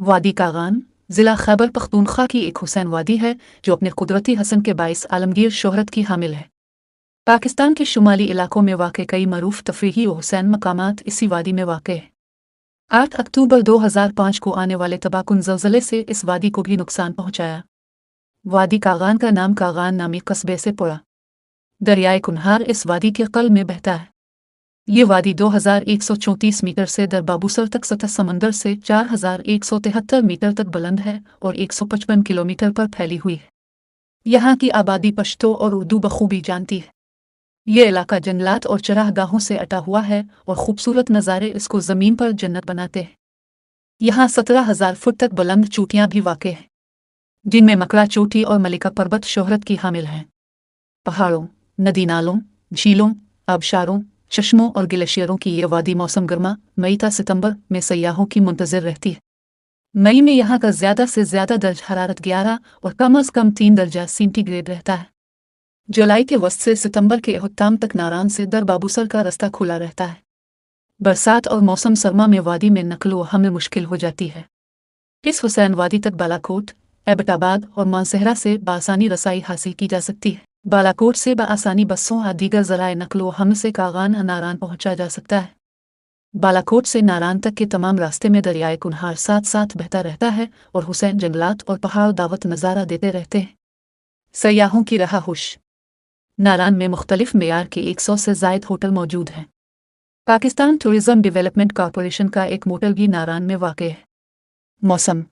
वादी कागान ज़िला खैबर पख्तूनख्वा की एक हुसैन वादी है जो अपने कुदरती हसन के बाइस आलमगीर शोहरत की हामिल है। पाकिस्तान के शुमाली इलाकों में वाक़ कई मरूफ तफरीही व हुसैन मकामात इसी वादी में वाक़ है। 8 अक्टूबर 2005 को आने वाले तबाहकुन ज़लज़ले से इस वादी को भी नुकसान पहुँचाया। वादी कागान का नाम कागान नामी कस्बे से पड़ा। दरियाए कुन्हार इस वादी के क़ल्ब में बहता है। ये वादी 2134 मीटर से दर बाबूसर तक सतह समंदर से 4173 मीटर तक बुलंद है और 155 किलोमीटर पर फैली हुई है। यहाँ की आबादी पश्तो और उर्दू बखूबी जानती है। ये इलाका जंगलात और चरागाहों से अटा हुआ है और खूबसूरत नज़ारे इसको ज़मीन पर जन्नत बनाते हैं। यहाँ 17,000 फुट तक बुलंद चोटियाँ भी वाक़ हैं, जिनमें मकड़ा चोटी और मलिका पर्वत शोहरत की हामिल हैं। पहाड़ों, नदी नालों, झीलों, आबशारों, चश्मों और ग्लेशियरों की ये वादी मौसम गर्मा मई ta सितंबर में सयाहों की मुंतज़िर रहती है। मई में यहाँ का ज़्यादा से ज़्यादा दर्ज हरारत 11 और कम अज़ कम 3 दर्जा सेंटीग्रेड रहता है। जुलाई के वस्त से सितंबर के अख्ताम तक नारान से दर बाबूसर का रास्ता खुला रहता है। बरसात और मौसम सरमा में वादी में नकल व हमल मुश्किल हो जाती है। इस हुसैन वादी तक बालाकोट, एबटाबाद और मानसहरा से बआसानी रसाई हासिल की जा सकती है। बालाकोट से बआसानी बसों और दीगर ज़राए नकल व हमल से कागान नारान पहुँचा जा सकता है। बालाकोट से नारान तक के तमाम रास्ते में दरियाए कुन्हार साथ साथ बहता रहता है और हुसैन जंगलात और पहाड़ दावत नज़ारा देते रहते हैं। सयाहों की रहाहुश। नारान में मुख्तलिफ मेयार के 100 से ज़ायद होटल मौजूद हैं। पाकिस्तान टूरिज़्म डेवलपमेंट कॉरपोरेशन का एक मोटल भी नारान में वाक़ है। मौसम।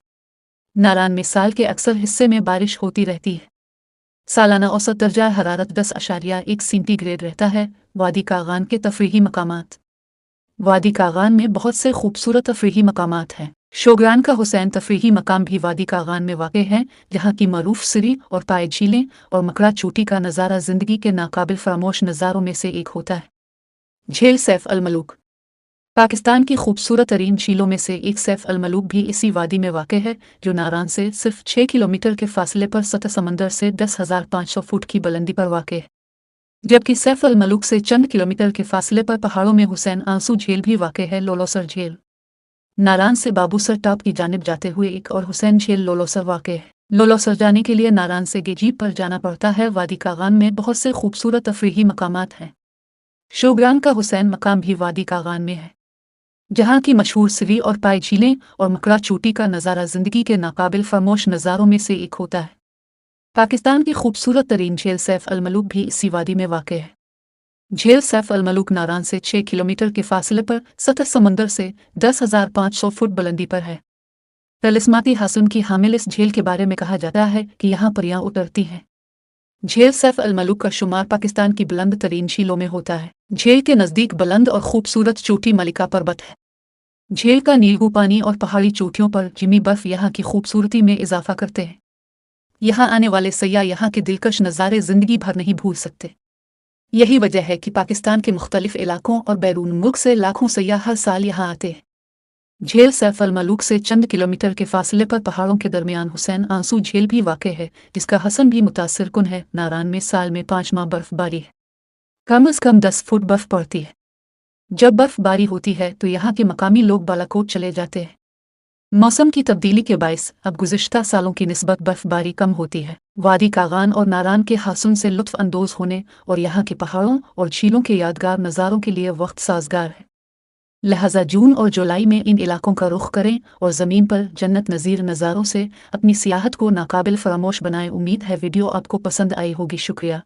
नारान में साल के अक्सर हिस्से में बारिश होती रहती है। सालाना औसत दर्जा हरारत 10.1 सेंटीग्रेड रहता है। वादी कागान के तफरीही मकामात। वादी कागान में बहुत से खूबसूरत तफरीही मकामात हैं। शोग्रान का हुसैन तफरीही मकाम भी वादी कागान में वाक़ है, जहाँ की मरूफ सिरी और पाए झीलें और मकड़ा चोटी का नज़ारा ज़िंदगी के नाकाबिल फरामोश नज़ारों में से एक होता है। झील सैफ अल मलूक। पाकिस्तान की खूबसूरत तरीन झीलों में से एक सैफ अल मलूक भी इसी वादी में वाक़ है, जो नारान से सिर्फ 6 किलोमीटर के फासले पर सतह समंदर से 10,500 फुट की बुलंदी पर वाक़ है। जबकि सैफ अल मलूक से चंद किलोमीटर के फासले पर पहाड़ों में हुसैन आंसू झील भी वाक़ है। लोलोसर झील। नारान से बाबूसर टॉप की जानिब जाते हुए एक और हुसैन झील लोलोसर वाक़ है। लोलोसर जाने के लिए नारान से गेजीब पर जाना पड़ता है। वादी कागान में बहुत से खूबसूरत तफरीही मकामात हैं। शोग्रान का हुसैन मकाम भी वादी कागान में है, जहाँ की मशहूर सिरी और पाए झीलें और मकड़ा चोटी का नज़ारा ज़िंदगी के नाकाबिल फरामोश नज़ारों में से एक होता है। पाकिस्तान की खूबसूरत तरीन झील सैफ अल मलूक भी इसी वादी में वाक़ है। झील सैफ अल मलूक नारान से 6 किलोमीटर के फासले पर सतह समंदर से 10,500 फुट बुलंदी पर है। तलिस्माती हासन की हामिल इस झील के बारे में कहा जाता है कि यहाँ परियां उतरती हैं। झील सैफ अल मलूक का शुमार पाकिस्तान की बुलंद तरीन झीलों में होता है। झील के नज़दीक बुलंद और खूबसूरत चोटी मलिका पर्वत है। झील का नीलू पानी और पहाड़ी चोटियों पर जिमी बर्फ यहाँ की खूबसूरती में इजाफा करते हैं। यहाँ आने वाले सयाह यहाँ के दिलकश नज़ारे ज़िंदगी भर नहीं भूल सकते। यही वजह है कि पाकिस्तान के मुख्तलिफ इलाकों और बैरून मुल्क से लाखों सयाह हर साल यहाँ आते हैं। झील सैफ अल मलूक से चंद किलोमीटर के फासले पर पहाड़ों के दरमियान हुसैन आंसू झील भी वाक़ है, जिसका हसन भी मुतासिर कुन है। नारान में साल में 5 माह बर्फबारी है। कम अज़ कम 10 फुट बर्फ पड़ती है। जब बर्फबारी होती है तो यहाँ के मकामी लोग बालाकोट चले जाते हैं। मौसम की तब्दीली के बायस अब गुज़िश्ता सालों की निस्बत बर्फबारी कम होती है। वादी कागान और नारान के हासन से लुत्फ़ अंदोज़ होने और यहाँ के पहाड़ों और झीलों के यादगार नज़ारों के लिए वक्त साजगार है। लिहाजा जून और जुलाई में इन इलाकों का रुख करें और ज़मीन पर जन्नत नज़ीर नज़ारों से अपनी सियाहत को नाकाबिल फरामोश बनाएं। उम्मीद है वीडियो आपको पसंद आई होगी। शुक्रिया।